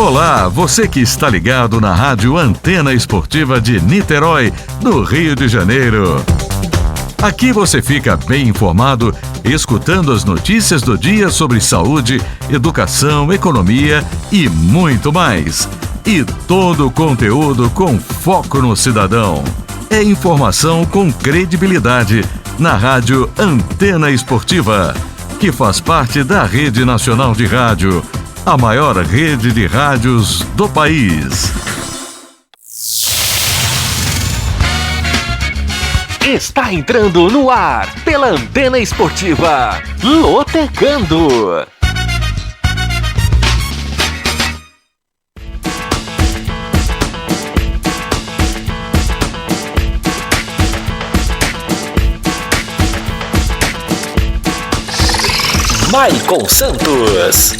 Olá, você que está ligado na Rádio Antena Esportiva de Niterói, no Rio de Janeiro. Aqui você fica bem informado, escutando as notícias do dia sobre saúde, educação, economia e muito mais. E todo o conteúdo com foco no cidadão. É informação com credibilidade na Rádio Antena Esportiva, que faz parte da Rede Nacional de Rádio, a maior rede de rádios do país. Está entrando no ar, pela Antena Esportiva, Lotecando. Maicon Santos.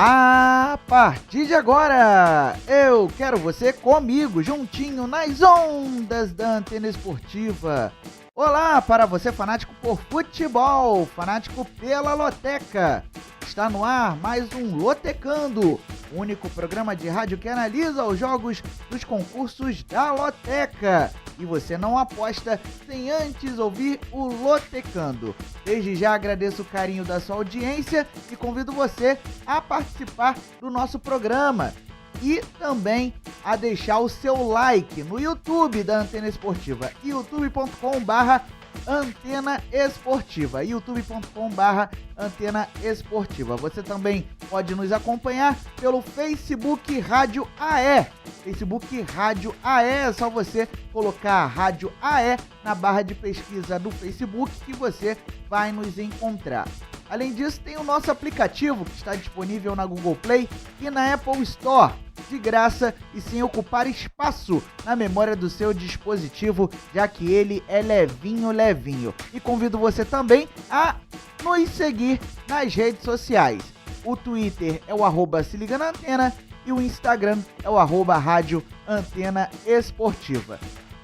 A partir de agora, eu quero você comigo, juntinho nas ondas da Antena Esportiva. Olá para você fanático por futebol, fanático pela Loteca. Está no ar mais um Lotecando, o único programa de rádio que analisa os jogos dos concursos da Loteca. E você não aposta sem antes ouvir o Lotecando. Desde já agradeço o carinho da sua audiência e convido você a participar do nosso programa. E também a deixar o seu like no YouTube da Antena Esportiva, youtube.com/Antena Esportiva, youtube.com/Antena Esportiva. Você também pode nos acompanhar pelo Facebook Rádio AE. Facebook Rádio AE, é só você colocar Rádio AE na barra de pesquisa do Facebook que você vai nos encontrar. Além disso, tem o nosso aplicativo que está disponível na Google Play e na Apple Store, de graça e sem ocupar espaço na memória do seu dispositivo, já que ele é levinho. E convido você também a nos seguir nas redes sociais. O Twitter é o @SeLigaNaAntena e o Instagram é o @Rádio Antena Esportiva.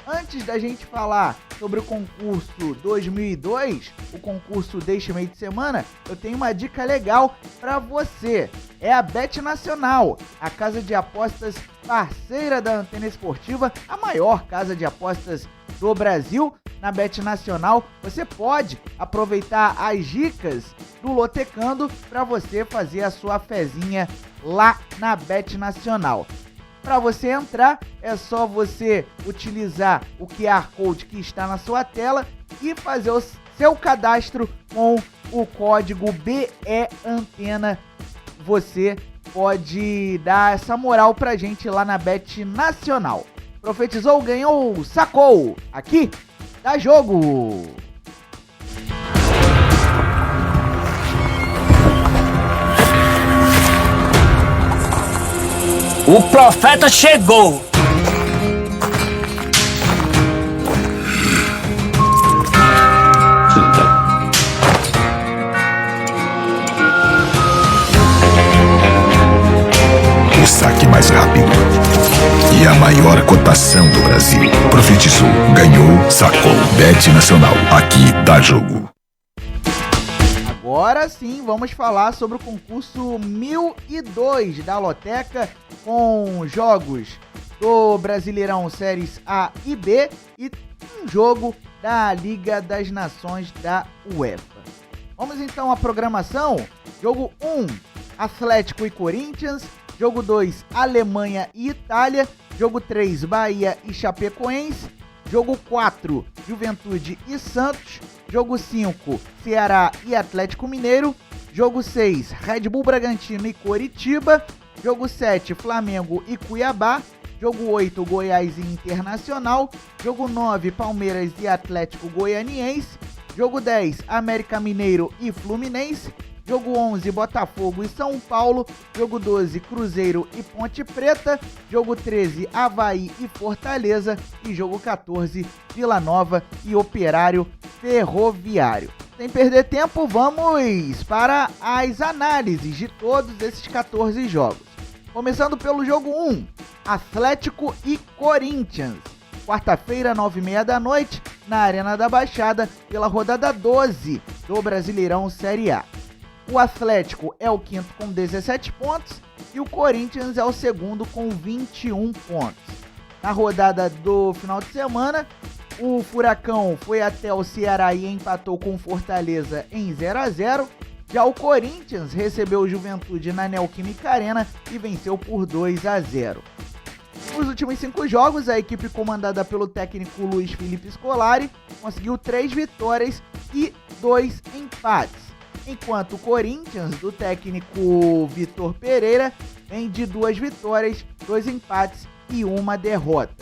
Antes da gente falar sobre o concurso 2002, o concurso deste meio de semana, eu tenho uma dica legal para você. É a Bet Nacional, a casa de apostas parceira da Antena Esportiva, a maior casa de apostas do Brasil. Na Bet Nacional, você pode aproveitar as dicas do Lotecando para você fazer a sua fezinha lá na Bet Nacional. Para você entrar, é só você utilizar o QR Code que está na sua tela e fazer o seu cadastro com o código BEANTENA. Você pode dar essa moral pra gente lá na Bet Nacional. Profetizou, ganhou, sacou! Aqui dá jogo! O profeta chegou! O saque mais rápido e a maior cotação do Brasil. Profetizou, ganhou, sacou. Bet Nacional, aqui dá jogo. Agora sim, vamos falar sobre o concurso 1002 da Loteca, com jogos do Brasileirão Séries A e B e um jogo da Liga das Nações da UEFA. Vamos então à programação. Jogo 1, Atlético e Corinthians. Jogo 2, Alemanha e Itália. Jogo 3, Bahia e Chapecoense. Jogo 4, Juventude e Santos. Jogo 5, Ceará e Atlético Mineiro. Jogo 6, Red Bull Bragantino e Coritiba. Jogo 7, Flamengo e Cuiabá. Jogo 8, Goiás e Internacional. Jogo 9, Palmeiras e Atlético Goianiense. Jogo 10, América Mineiro e Fluminense. Jogo 11, Botafogo e São Paulo. Jogo 12, Cruzeiro e Ponte Preta. Jogo 13, Avaí e Fortaleza. E jogo 14, Vila Nova e Operário Ferroviário. Sem perder tempo, vamos para as análises de todos esses 14 jogos. Começando pelo jogo 1, Atlético e Corinthians. Quarta-feira, 9h30 da noite, na Arena da Baixada, pela rodada 12 do Brasileirão Série A. O Atlético é o quinto com 17 pontos e o Corinthians é o segundo com 21 pontos. Na rodada do final de semana, o Furacão foi até o Ceará e empatou com o Fortaleza em 0-0. Já o Corinthians recebeu o Juventude na Neoquímica Arena e venceu por 2-0. Nos últimos 5 jogos, a equipe comandada pelo técnico Luiz Felipe Scolari conseguiu 3 vitórias e 2 empates, enquanto o Corinthians, do técnico Vitor Pereira, vem de 2 vitórias, 2 empates e 1 derrota.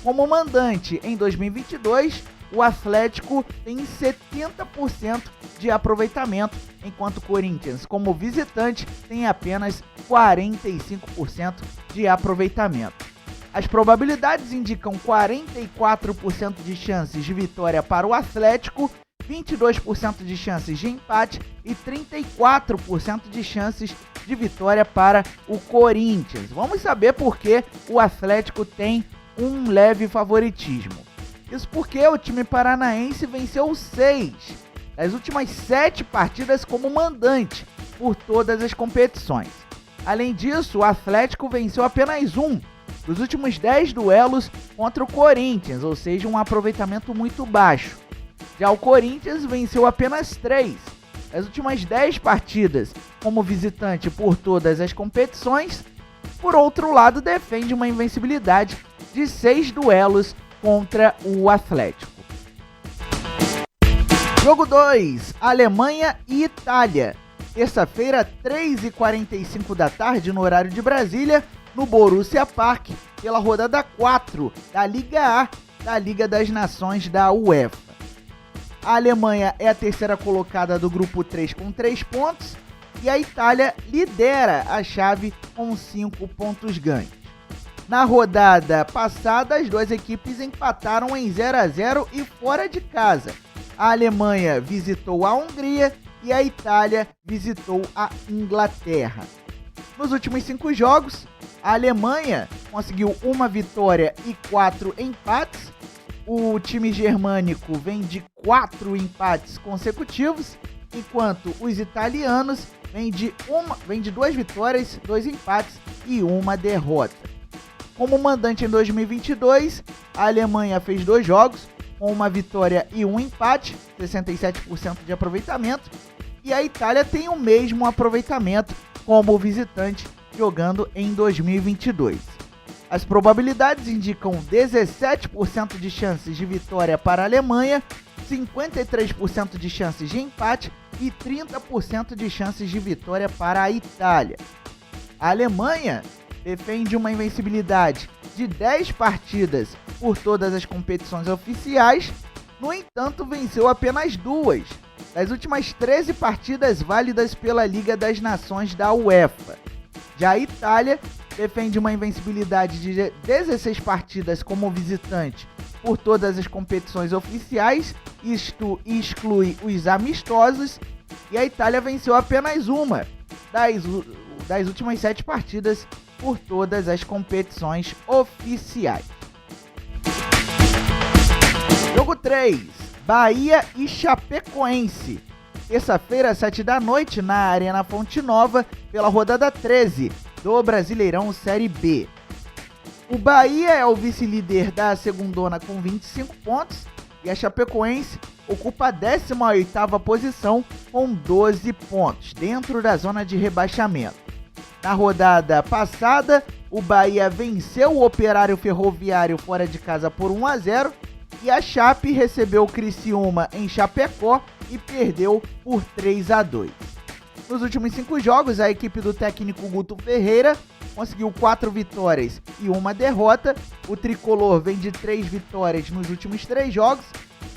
Como mandante em 2022, o Atlético tem 70% de aproveitamento, enquanto o Corinthians, como visitante, tem apenas 45% de aproveitamento. As probabilidades indicam 44% de chances de vitória para o Atlético, 22% de chances de empate e 34% de chances de vitória para o Corinthians. Vamos saber por que o Atlético tem um leve favoritismo. Isso porque o time paranaense venceu 6 das últimas 7 partidas como mandante por todas as competições. Além disso, o Atlético venceu apenas 1 dos últimos 10 duelos contra o Corinthians, ou seja, um aproveitamento muito baixo. Já o Corinthians venceu apenas 3 das últimas 10 partidas como visitante por todas as competições. Por outro lado, defende uma invencibilidade de 6 duelos contra o Atlético. Jogo 2, Alemanha e Itália. Terça-feira, 3h45 da tarde, no horário de Brasília, no Borussia Park, pela rodada 4 da Liga A, da Liga das Nações da UEFA. A Alemanha é a terceira colocada do grupo 3 com 3 pontos e a Itália lidera a chave com 5 pontos ganhos. Na rodada passada, as duas equipes empataram em 0-0 e fora de casa. A Alemanha visitou a Hungria e a Itália visitou a Inglaterra. Nos últimos 5 jogos, a Alemanha conseguiu 1 vitória e 4 empates. O time germânico vem de 4 empates consecutivos, enquanto os italianos vêm de 2 vitórias, 2 empates e 1 derrota. Como mandante em 2022, a Alemanha fez 2 jogos, com 1 vitória e 1 empate, 67% de aproveitamento, e a Itália tem o mesmo aproveitamento como visitante, jogando em 2022. As probabilidades indicam 17% de chances de vitória para a Alemanha, 53% de chances de empate e 30% de chances de vitória para a Itália. A Alemanha defende uma invencibilidade de 10 partidas por todas as competições oficiais, no entanto venceu apenas 2 das últimas 13 partidas válidas pela Liga das Nações da UEFA. Já a Itália defende uma invencibilidade de 16 partidas como visitante por todas as competições oficiais, isto exclui os amistosos, e a Itália venceu apenas 1 das últimas 7 partidas por todas as competições oficiais. Jogo 3, Bahia e Chapecoense. Terça-feira, 7 da noite, na Arena Fonte Nova, pela rodada 13 do Brasileirão Série B. O Bahia é o vice-líder da segundona com 25 pontos e a Chapecoense ocupa a 18ª posição com 12 pontos, dentro da zona de rebaixamento. Na rodada passada, o Bahia venceu o Operário Ferroviário fora de casa por 1-0 e a Chape recebeu o Criciúma em Chapecó e perdeu por 3-2. Nos últimos 5 jogos, a equipe do técnico Guto Ferreira conseguiu 4 vitórias e 1 derrota. O tricolor vem de 3 vitórias nos últimos 3 jogos,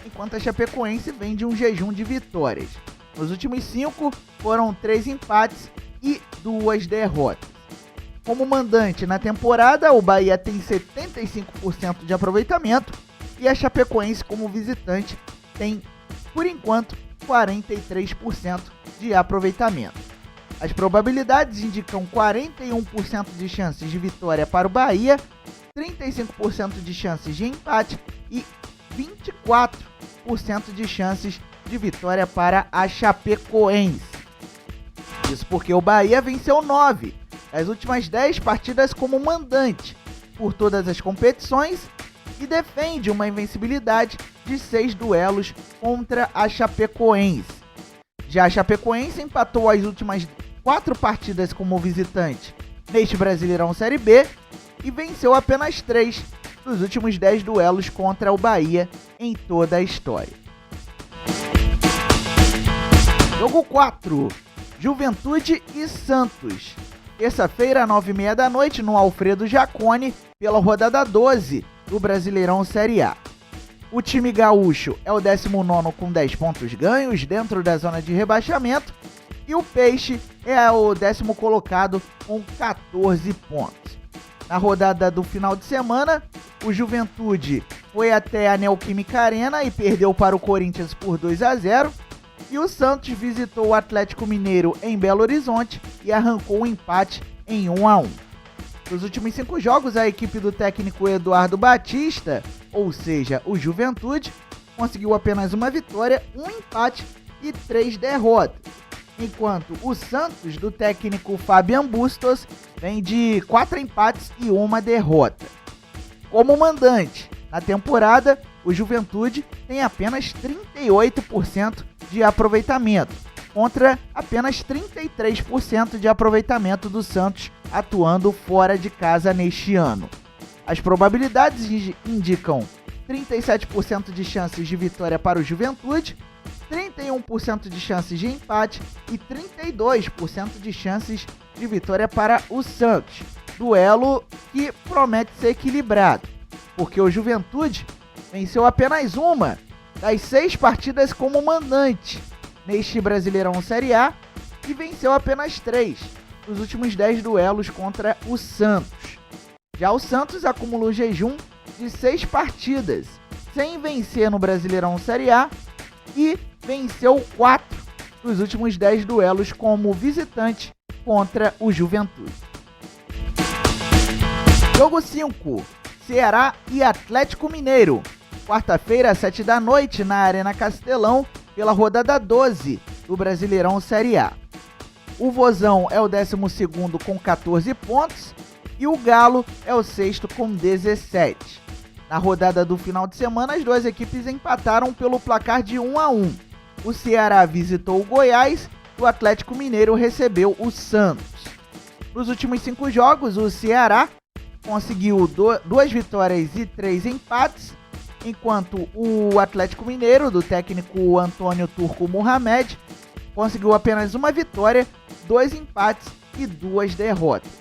enquanto a Chapecoense vem de um jejum de vitórias. Nos últimos 5 foram 3 empates e 2 derrotas. Como mandante na temporada, o Bahia tem 75% de aproveitamento e a Chapecoense, como visitante, tem, por enquanto, 43% de aproveitamento. As probabilidades indicam 41% de chances de vitória para o Bahia, 35% de chances de empate e 24% de chances de vitória para a Chapecoense. Isso porque o Bahia venceu 9 das últimas 10 partidas como mandante por todas as competições e defende uma invencibilidade de 6 duelos contra a Chapecoense. Já a Chapecoense empatou as últimas 4 partidas como visitante neste Brasileirão Série B e venceu apenas 3 dos últimos 10 duelos contra o Bahia em toda a história. Jogo 4, Juventude e Santos. Terça-feira, 9h30 da noite, no Alfredo Jaconi, pela rodada 12 do Brasileirão Série A. O time gaúcho é o 19º com 10 pontos ganhos dentro da zona de rebaixamento e o Peixe é o 10º colocado com 14 pontos. Na rodada do final de semana, o Juventude foi até a Neoquímica Arena e perdeu para o Corinthians por 2-0. E o Santos visitou o Atlético Mineiro em Belo Horizonte e arrancou um empate em 1-1. Nos últimos 5 jogos, a equipe do técnico Eduardo Batista, ou seja, o Juventude, conseguiu apenas uma vitória, um empate e 3 derrotas. Enquanto o Santos, do técnico Fabian Bustos, vem de 4 empates e 1 derrota. Como mandante, na temporada, o Juventude tem apenas 38% de aproveitamento, contra apenas 33% de aproveitamento do Santos atuando fora de casa neste ano. As probabilidades indicam 37% de chances de vitória para o Juventude, 31% de chances de empate e 32% de chances de vitória para o Santos. Duelo que promete ser equilibrado, porque o Juventude venceu apenas uma das 6 partidas como mandante neste Brasileirão Série A e venceu apenas 3 dos últimos 10 duelos contra o Santos. Já o Santos acumulou jejum de 6 partidas sem vencer no Brasileirão Série A e venceu 4 dos últimos 10 duelos como visitante contra o Juventude. Jogo 5, Ceará e Atlético Mineiro. Quarta-feira, 7 da noite, na Arena Castelão, pela rodada 12 do Brasileirão Série A. O Vozão é o 12º com 14 pontos e o Galo é o 6º com 17. Na rodada do final de semana, as duas equipes empataram pelo placar de 1-1. O Ceará visitou o Goiás e o Atlético Mineiro recebeu o Santos. Nos últimos 5 jogos, o Ceará conseguiu 2 vitórias e 3 empates, enquanto o Atlético Mineiro, do técnico Antônio Turco Mohamed, conseguiu apenas uma vitória, 2 empates e 2 derrotas.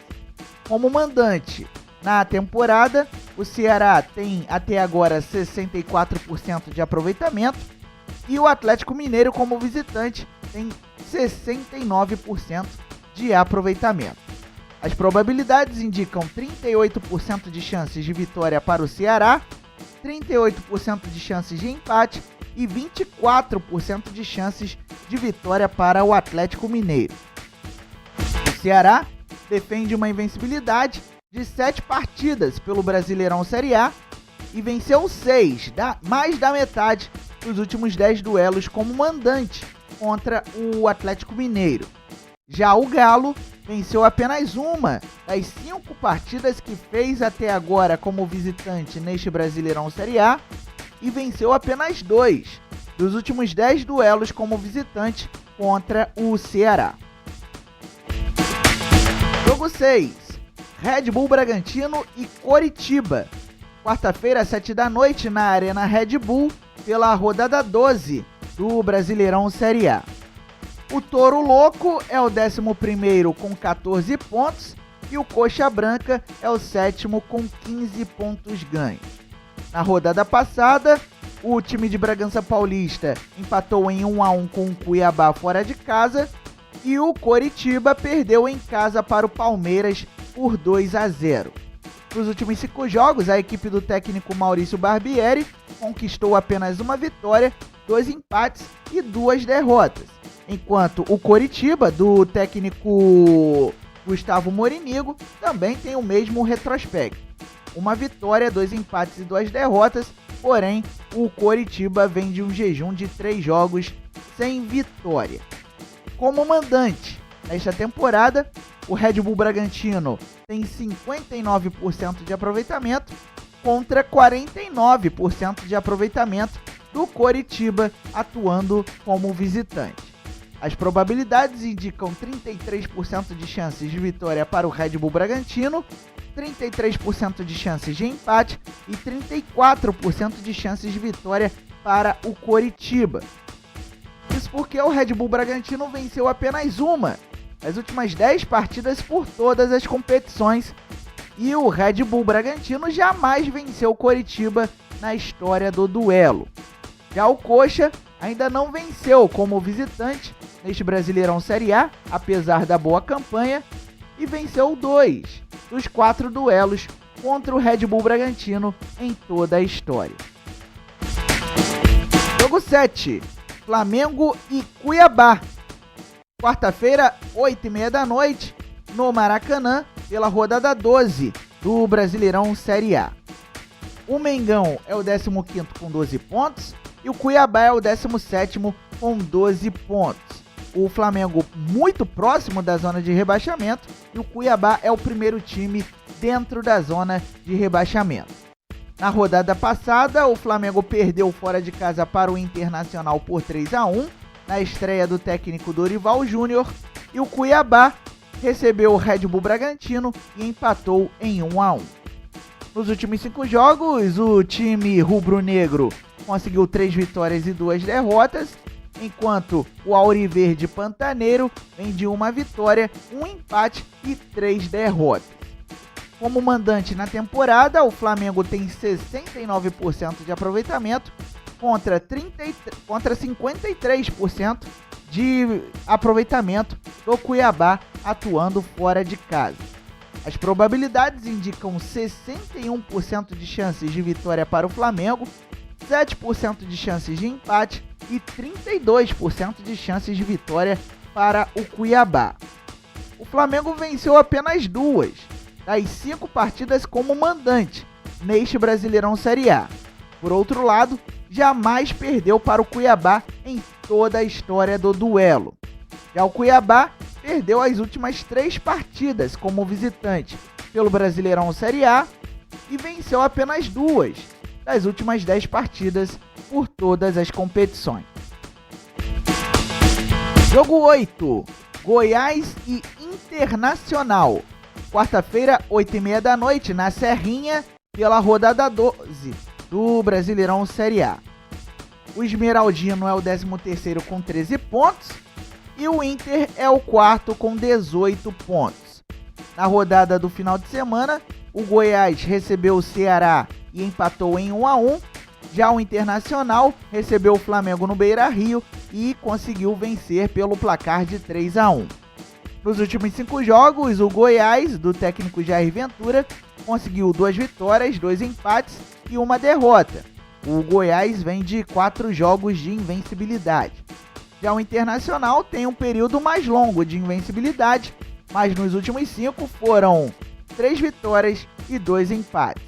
Como mandante na temporada, o Ceará tem até agora 64% de aproveitamento e o Atlético Mineiro, como visitante, tem 69% de aproveitamento. As probabilidades indicam 38% de chances de vitória para o Ceará, 38% de chances de empate e 24% de chances de vitória para o Atlético Mineiro. O Ceará defende uma invencibilidade de 7 partidas pelo Brasileirão Série A e venceu 6, mais da metade dos últimos 10 duelos como mandante contra o Atlético Mineiro. Já o Galo venceu apenas uma das 5 partidas que fez até agora como visitante neste Brasileirão Série A e venceu apenas 2 dos últimos 10 duelos como visitante contra o Ceará. Jogo 6, Red Bull Bragantino e Coritiba. Quarta-feira, 7 da noite, na Arena Red Bull, pela rodada 12 do Brasileirão Série A. O Touro Louco é o 11º com 14 pontos e o Coxa Branca é o 7º com 15 pontos ganhos. Na rodada passada, o time de Bragança Paulista empatou em 1-1 com o Cuiabá fora de casa e o Coritiba perdeu em casa para o Palmeiras por 2-0. Nos últimos 5 jogos, a equipe do técnico Maurício Barbieri conquistou apenas uma vitória, 2 empates e 2 derrotas, enquanto o Coritiba, do técnico Gustavo Morinigo, também tem o mesmo retrospecto. Uma vitória, 2 empates e 2 derrotas, porém o Coritiba vem de um jejum de 3 jogos sem vitória. Como mandante, nesta temporada, o Red Bull Bragantino tem 59% de aproveitamento contra 49% de aproveitamento do Coritiba atuando como visitante. As probabilidades indicam 33% de chances de vitória para o Red Bull Bragantino, 33% de chances de empate e 34% de chances de vitória para o Coritiba. Isso porque o Red Bull Bragantino venceu apenas uma das últimas 10 partidas por todas as competições e o Red Bull Bragantino jamais venceu o Coritiba na história do duelo. Já o Coxa ainda não venceu como visitante neste Brasileirão Série A, apesar da boa campanha, e venceu 2 dos 4 duelos contra o Red Bull Bragantino em toda a história. Jogo 7, Flamengo e Cuiabá. Quarta-feira, 8h30 da noite, no Maracanã, pela rodada 12 do Brasileirão Série A. O Mengão é o 15º com 12 pontos e o Cuiabá é o 17º com 12 pontos. O Flamengo muito próximo da zona de rebaixamento e o Cuiabá é o primeiro time dentro da zona de rebaixamento. Na rodada passada, o Flamengo perdeu fora de casa para o Internacional por 3-1, na estreia do técnico Dorival Júnior, e o Cuiabá recebeu o Red Bull Bragantino e empatou em 1-1. Nos últimos 5 jogos, o time rubro-negro conseguiu 3 vitórias e 2 derrotas, enquanto o Auriverde Pantaneiro vem de 1 vitória, 1 empate e 3 derrotas. Como mandante na temporada, o Flamengo tem 69% de aproveitamento contra 53% de aproveitamento do Cuiabá atuando fora de casa. As probabilidades indicam 61% de chances de vitória para o Flamengo, 7% de chances de empate e 32% de chances de vitória para o Cuiabá. O Flamengo venceu apenas 2 das 5 partidas como mandante neste Brasileirão Série A. Por outro lado, jamais perdeu para o Cuiabá em toda a história do duelo. Já o Cuiabá perdeu as últimas 3 partidas como visitante pelo Brasileirão Série A e venceu apenas 2 das últimas 10 partidas por todas as competições. Jogo 8, Goiás e Internacional. Quarta-feira, 8h30 da noite, na Serrinha, pela rodada 12 do Brasileirão Série A. O Esmeraldino é o 13º com 13 pontos e o Inter é o 4º com 18 pontos. Na rodada do final de semana, o Goiás recebeu o Ceará e empatou em 1-1. Já o Internacional recebeu o Flamengo no Beira-Rio e conseguiu vencer pelo placar de 3-1. Nos últimos 5 jogos, o Goiás, do técnico Jair Ventura, conseguiu 2 vitórias, 2 empates e 1 derrota. O Goiás vem de 4 jogos de invencibilidade. Já o Internacional tem um período mais longo de invencibilidade, mas nos últimos 5 foram 3 vitórias e 2 empates.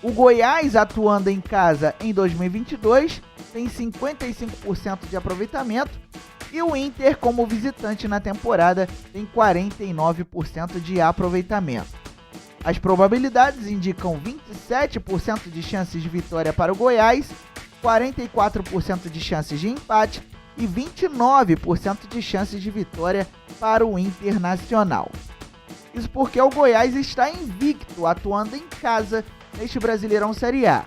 O Goiás, atuando em casa em 2022, tem 55% de aproveitamento e o Inter, como visitante na temporada, tem 49% de aproveitamento. As probabilidades indicam 27% de chances de vitória para o Goiás, 44% de chances de empate e 29% de chances de vitória para o Internacional. Isso porque o Goiás está invicto atuando em casa neste Brasileirão Série A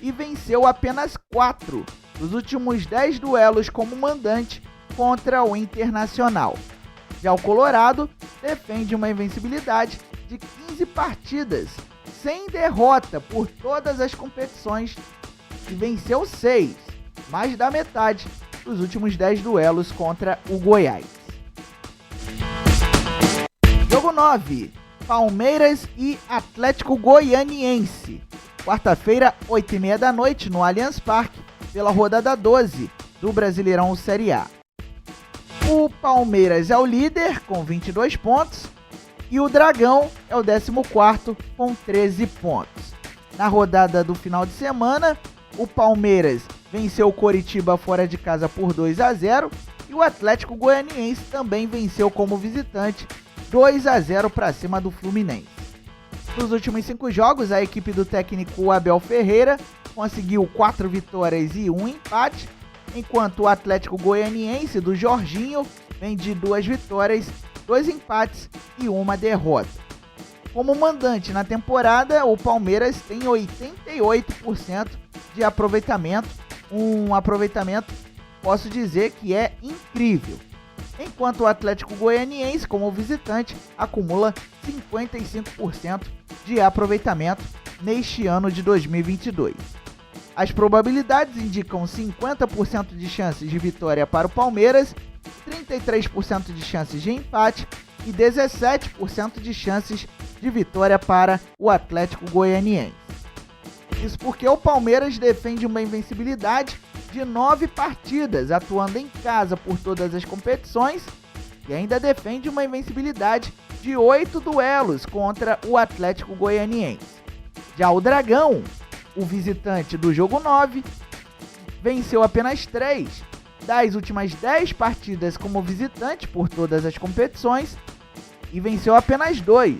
e venceu apenas 4 dos últimos 10 duelos como mandante contra o Internacional. Já o Colorado defende uma invencibilidade de 15 partidas sem derrota por todas as competições e venceu 6, mais da metade dos últimos 10 duelos contra o Goiás. Jogo 9, Palmeiras e Atlético Goianiense. Quarta-feira, 8h30 da noite, no Allianz Parque, pela rodada 12 do Brasileirão Série A. O Palmeiras é o líder com 22 pontos e o Dragão é o 14º com 13 pontos. Na rodada do final de semana, o Palmeiras venceu o Coritiba fora de casa por 2-0 e o Atlético Goianiense também venceu como visitante 2-0 para cima do Fluminense. Nos últimos 5 jogos, a equipe do técnico Abel Ferreira conseguiu 4 vitórias e 1 empate, enquanto o Atlético Goianiense do Jorginho vem de 2 vitórias, 2 empates e 1 derrota. Como mandante na temporada, o Palmeiras tem 88% de aproveitamento, um aproveitamento, posso dizer que é incrível. Enquanto o Atlético Goianiense, como visitante, acumula 55% de aproveitamento neste ano de 2022. As probabilidades indicam 50% de chances de vitória para o Palmeiras, 33% de chances de empate e 17% de chances de vitória para o Atlético Goianiense. Isso porque o Palmeiras defende uma invencibilidade de 9 partidas, atuando em casa por todas as competições, e ainda defende uma invencibilidade de 8 duelos contra o Atlético Goianiense. Já o Dragão, o visitante do jogo 9, venceu apenas 3 das últimas 10 partidas como visitante por todas as competições e venceu apenas 2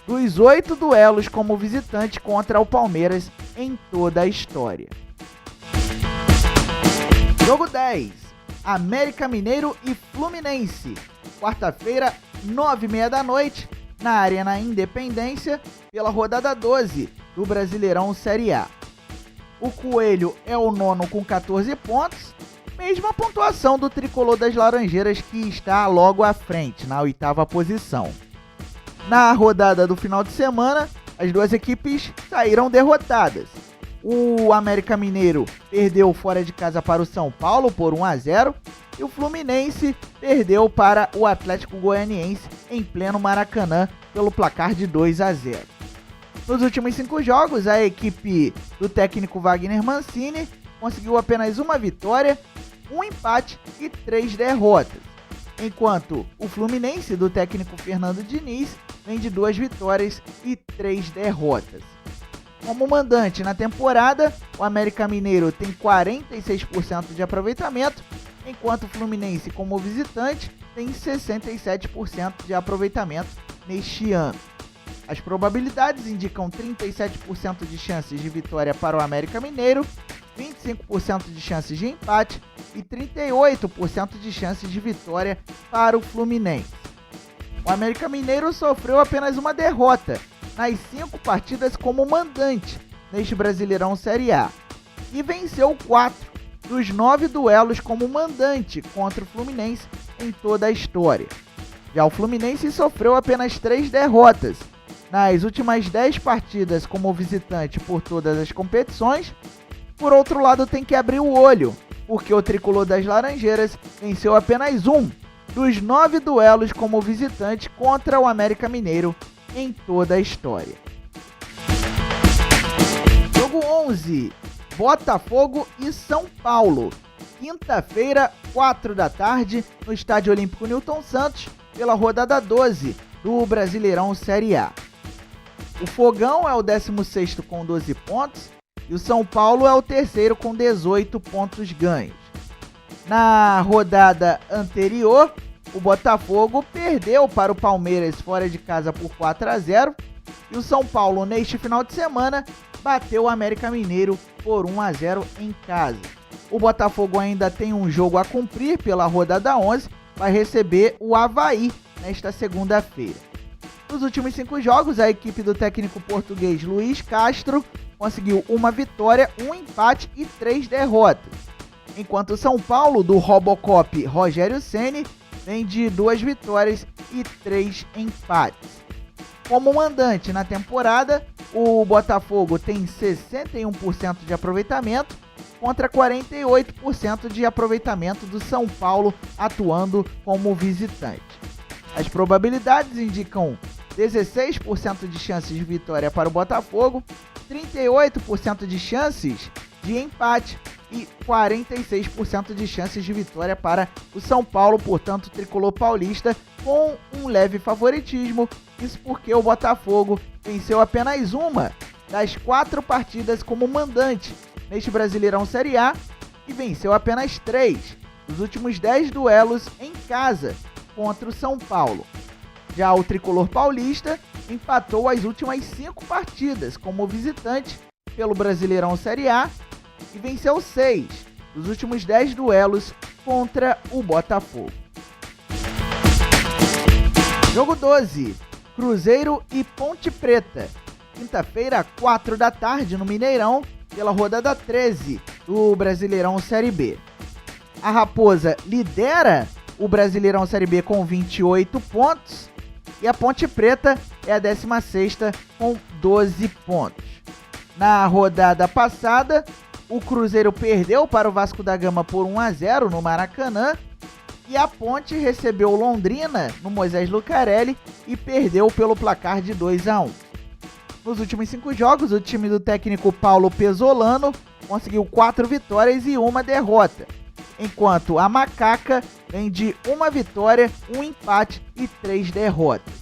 dos 8 duelos como visitante contra o Palmeiras em toda a história. Jogo 10, América Mineiro e Fluminense, quarta-feira, 9h30 da noite, na Arena Independência, pela rodada 12 do Brasileirão Série A. O Coelho é o nono com 14 pontos, mesma pontuação do tricolor das Laranjeiras, que está logo à frente, na 8ª posição. Na rodada do final de semana, as duas equipes saíram derrotadas. O América Mineiro perdeu fora de casa para o São Paulo por 1-0 e o Fluminense perdeu para o Atlético Goianiense em pleno Maracanã pelo placar de 2-0. Nos últimos 5 jogos, a equipe do técnico Wagner Mancini conseguiu apenas uma vitória, um empate e 3 derrotas, enquanto o Fluminense do técnico Fernando Diniz vem de 2 vitórias e 3 derrotas. Como mandante na temporada, o América Mineiro tem 46% de aproveitamento, enquanto o Fluminense, como visitante, tem 67% de aproveitamento neste ano. As probabilidades indicam 37% de chances de vitória para o América Mineiro, 25% de chances de empate e 38% de chances de vitória para o Fluminense. O América Mineiro sofreu apenas uma derrota nas 5 partidas como mandante neste Brasileirão Série A e venceu 4 dos 9 duelos como mandante contra o Fluminense em toda a história. Já o Fluminense sofreu apenas 3 derrotas nas últimas 10 partidas como visitante por todas as competições. Por outro lado, tem que abrir o olho, porque o tricolor das Laranjeiras venceu apenas 1 dos 9 duelos como visitante contra o América Mineiro em toda a história. Jogo 11, Botafogo e São Paulo, quinta-feira, 4 da tarde, no Estádio Olímpico Newton Santos, pela rodada 12 do Brasileirão Série A. O Fogão é o 16º com 12 pontos e o São Paulo é o 3º com 18 pontos ganhos. Na rodada anterior, o Botafogo perdeu para o Palmeiras fora de casa por 4-0 e o São Paulo, neste final de semana, bateu o América Mineiro por 1-0 em casa. O Botafogo ainda tem um jogo a cumprir pela rodada 11, vai receber o Avaí nesta segunda-feira. Nos últimos 5 jogos, a equipe do técnico português Luiz Castro conseguiu uma vitória, um empate e 3 derrotas, enquanto o São Paulo, do Robocop Rogério Ceni, vem de 2 vitórias e 3 empates. Como mandante na temporada, o Botafogo tem 61% de aproveitamento contra 48% de aproveitamento do São Paulo atuando como visitante. As probabilidades indicam 16% de chances de vitória para o Botafogo, 38% de chances de empate e 46% de chances de vitória para o São Paulo, portanto o tricolor paulista com um leve favoritismo, isso porque o Botafogo venceu apenas uma das 4 partidas como mandante neste Brasileirão Série A e venceu apenas 3 dos últimos 10 duelos em casa contra o São Paulo. Já o tricolor paulista empatou as últimas 5 partidas como visitante pelo Brasileirão Série A e venceu 6 dos últimos 10 duelos contra o Botafogo. Jogo 12, Cruzeiro e Ponte Preta. Quinta-feira, 4 da tarde, no Mineirão, pela rodada 13 do Brasileirão Série B. A Raposa lidera o Brasileirão Série B com 28 pontos e a Ponte Preta é a 16ª com 12 pontos. Na rodada passada, o Cruzeiro perdeu para o Vasco da Gama por 1-0 no Maracanã e a Ponte recebeu Londrina no Moisés Lucarelli e perdeu pelo placar de 2-1. Nos últimos 5 jogos, o time do técnico Paulo Pesolano conseguiu 4 vitórias e 1 derrota, enquanto a Macaca vem de 1 vitória, 1 empate e 3 derrotas.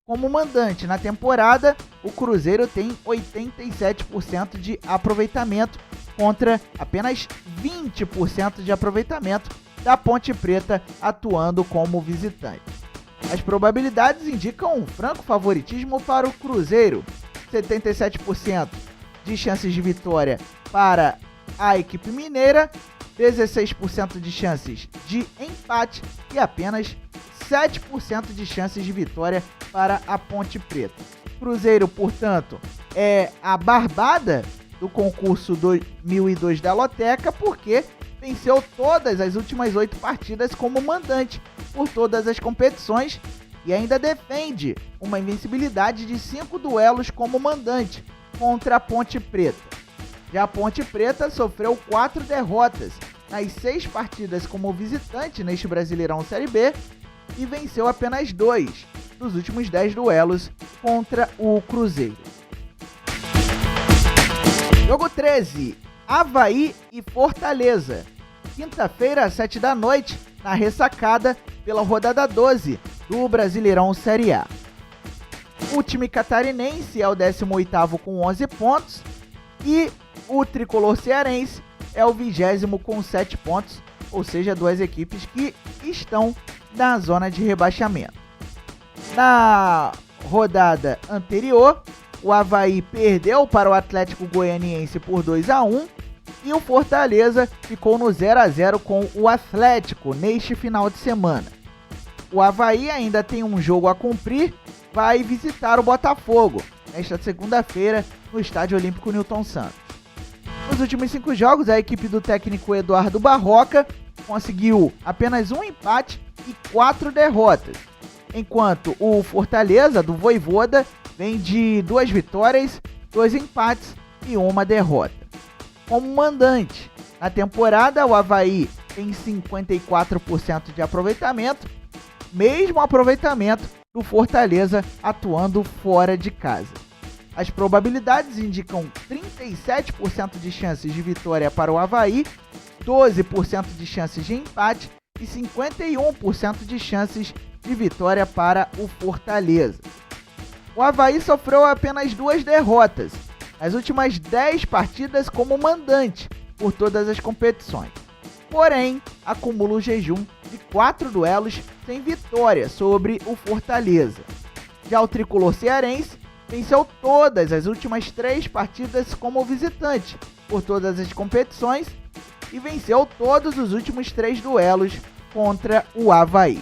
Como mandante na temporada, o Cruzeiro tem 87% de aproveitamento contra apenas 20% de aproveitamento da Ponte Preta atuando como visitante. As probabilidades indicam um franco favoritismo para o Cruzeiro, 77% de chances de vitória para a equipe mineira, 16% de chances de empate e apenas 7% de chances de vitória para a Ponte Preta. Cruzeiro, portanto, é a barbada do concurso 2002 da Loteca porque venceu todas as últimas 8 partidas como mandante por todas as competições e ainda defende uma invencibilidade de 5 duelos como mandante contra a Ponte Preta. Já a Ponte Preta sofreu 4 derrotas nas 6 partidas como visitante neste Brasileirão Série B e venceu apenas 2 dos últimos 10 duelos contra o Cruzeiro. Jogo 13, Avaí e Fortaleza. Quinta-feira, às 7 da noite, na ressacada pela rodada 12 do Brasileirão Série A. O time catarinense é o 18º com 11 pontos e o tricolor cearense é o 20º com 7 pontos, ou seja, 2 equipes que estão na zona de rebaixamento. Na rodada anterior, o Avaí perdeu para o Atlético Goianiense por 2-1 e o Fortaleza ficou no 0-0 com o Atlético neste final de semana. O Avaí ainda tem um jogo a cumprir, vai visitar o Botafogo nesta segunda-feira no Estádio Olímpico Newton Santos. Nos últimos 5 jogos, a equipe do técnico Eduardo Barroca conseguiu apenas 1 empate e 4 derrotas, enquanto o Fortaleza, do Vojvoda, vem de 2 vitórias, 2 empates e 1 derrota. Como mandante, na temporada o Avaí tem 54% de aproveitamento, mesmo aproveitamento do Fortaleza atuando fora de casa. As probabilidades indicam 37% de chances de vitória para o Avaí, 12% de chances de empate e 51% de chances de vitória para o Fortaleza. O Avaí sofreu apenas 2 derrotas nas últimas 10 partidas como mandante por todas as competições. Porém, acumula o jejum de 4 duelos sem vitória sobre o Fortaleza. Já o tricolor cearense venceu todas as últimas 3 partidas como visitante por todas as competições e venceu todos os últimos 3 duelos contra o Avaí.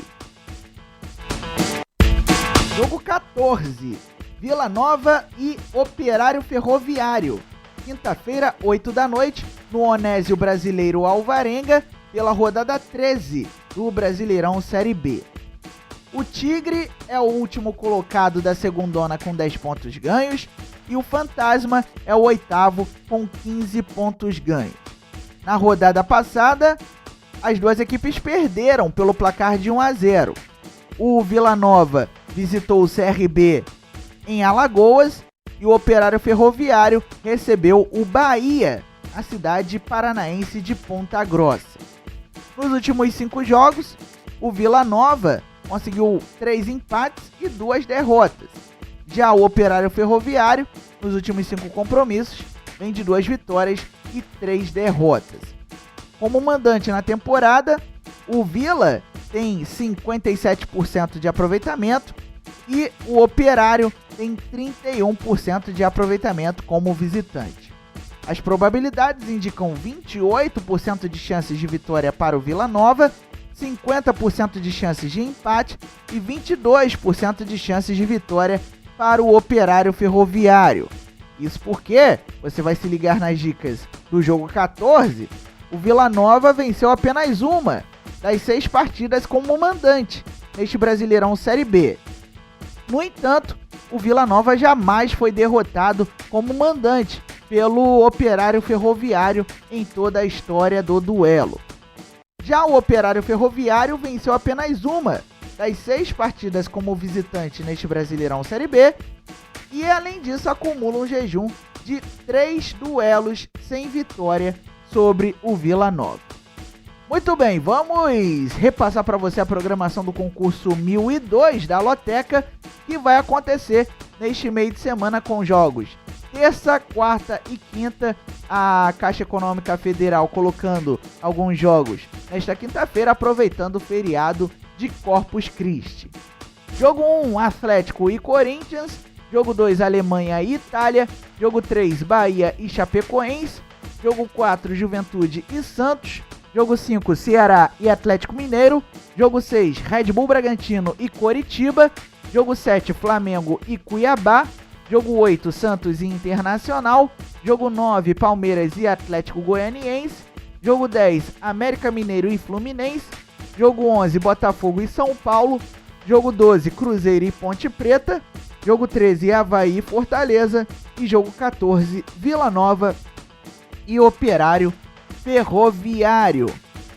Jogo 14, Vila Nova e Operário Ferroviário. Quinta-feira, 8 da noite, no Onésio Brasileiro Alvarenga, pela rodada 13 do Brasileirão Série B. O Tigre é o último colocado da segundona com 10 pontos ganhos e o Fantasma é o 8º com 15 pontos ganhos. Na rodada passada, as duas equipes perderam pelo placar de 1-0. O Vila Nova visitou o CRB em Alagoas e o Operário Ferroviário recebeu o Bahia, na cidade paranaense de Ponta Grossa. Nos últimos 5 jogos, o Vila Nova conseguiu 3 empates e 2 derrotas. Já o Operário Ferroviário, nos últimos 5 compromissos, vem de 2 vitórias e 3 derrotas. Como mandante na temporada, o Vila tem 57% de aproveitamento, e o Operário tem 31% de aproveitamento como visitante. As probabilidades indicam 28% de chances de vitória para o Vila Nova, 50% de chances de empate e 22% de chances de vitória para o Operário Ferroviário. Isso porque, você vai se ligar nas dicas do jogo 14, o Vila Nova venceu apenas uma das 6 partidas como mandante neste Brasileirão Série B. No entanto, o Vila Nova jamais foi derrotado como mandante pelo Operário Ferroviário em toda a história do duelo. Já o Operário Ferroviário venceu apenas uma das 6 partidas como visitante neste Brasileirão Série B e, além disso, acumula um jejum de 3 duelos sem vitória sobre o Vila Nova. Muito bem, vamos repassar para você a programação do concurso 1002 da Loteca, que vai acontecer neste meio de semana com jogos terça, quarta e quinta. A Caixa Econômica Federal colocando alguns jogos nesta quinta-feira, aproveitando o feriado de Corpus Christi. Jogo 1, Atlético e Corinthians. Jogo 2, Alemanha e Itália. Jogo 3, Bahia e Chapecoense. Jogo 4, Juventude e Santos. Jogo 5, Ceará e Atlético Mineiro. Jogo 6, Red Bull Bragantino e Coritiba. Jogo 7, Flamengo e Cuiabá. Jogo 8, Santos e Internacional. Jogo 9, Palmeiras e Atlético Goianiense. Jogo 10, América Mineiro e Fluminense. Jogo 11, Botafogo e São Paulo. Jogo 12, Cruzeiro e Ponte Preta. Jogo 13, Avaí e Fortaleza. E jogo 14, Vila Nova e Operário Ferroviário.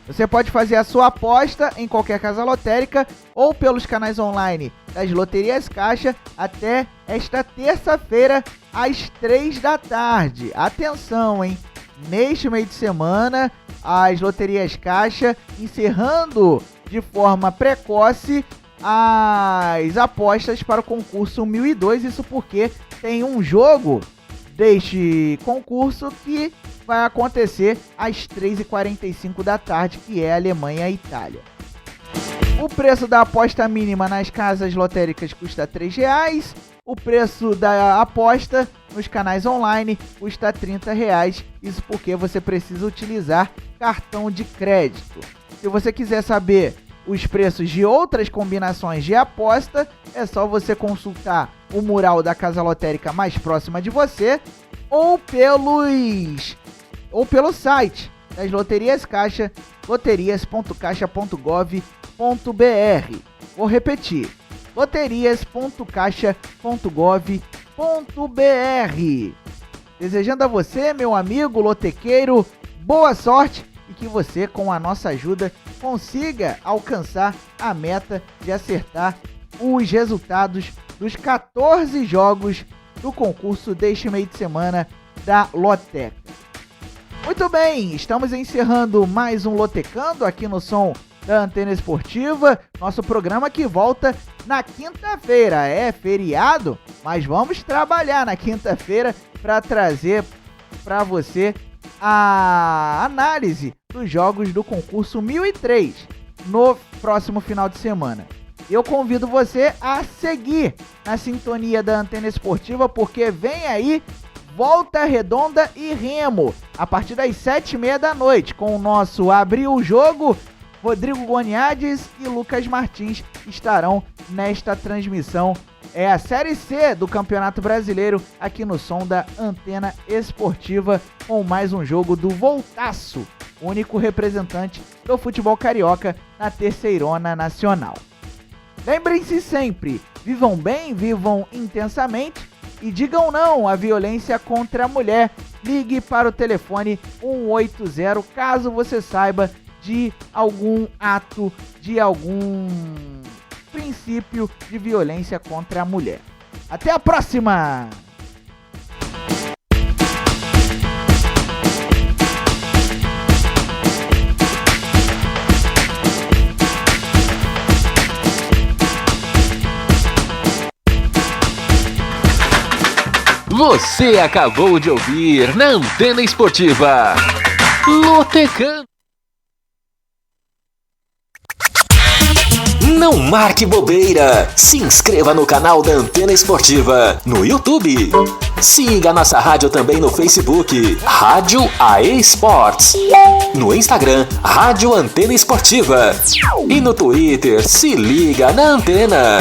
Você pode fazer a sua aposta em qualquer casa lotérica ou pelos canais online das Loterias Caixa até esta terça-feira às 3 da tarde. Atenção, hein? Neste meio de semana, as Loterias Caixa encerrando de forma precoce as apostas para o concurso 1002. Isso porque tem um jogo deste concurso que vai acontecer às 3h45 da tarde, que é Alemanha e Itália. O preço da aposta mínima nas casas lotéricas custa R$ 3,00. O preço da aposta nos canais online custa R$ 30,00. Isso porque você precisa utilizar cartão de crédito. Se você quiser saber os preços de outras combinações de aposta, é só você consultar o mural da casa lotérica mais próxima de você ou pelo site das Loterias Caixa, loterias.caixa.gov.br. Vou repetir, loterias.caixa.gov.br. Desejando a você, meu amigo lotequeiro, boa sorte e que você, com a nossa ajuda, consiga alcançar a meta de acertar os resultados dos 14 jogos do concurso deste meio de semana da Loteca. Muito bem, estamos encerrando mais um Lotecando aqui no som da Antena Esportiva, nosso programa que volta na quinta-feira. É feriado, mas vamos trabalhar na quinta-feira para trazer para você a análise dos jogos do concurso 1003 no próximo final de semana. Eu convido você a seguir na sintonia da Antena Esportiva, porque vem aí Volta Redonda e Remo, a partir das 7h30 da noite, com o nosso Abrir o Jogo. Rodrigo Goniades e Lucas Martins estarão nesta transmissão. É a Série C do Campeonato Brasileiro aqui no som da Antena Esportiva, com mais um jogo do Voltaço, único representante do futebol carioca na Terceirona Nacional. Lembrem-se sempre, vivam bem, vivam intensamente e digam não à violência contra a mulher. Ligue para o telefone 180 caso você saiba de algum ato, de algum princípio de violência contra a mulher. Até a próxima! Você acabou de ouvir na Antena Esportiva Lotecando. Não marque bobeira. Se inscreva no canal da Antena Esportiva no YouTube. Siga nossa rádio também no Facebook, Rádio AE Esportes. No Instagram, Rádio Antena Esportiva. E no Twitter, se liga na Antena.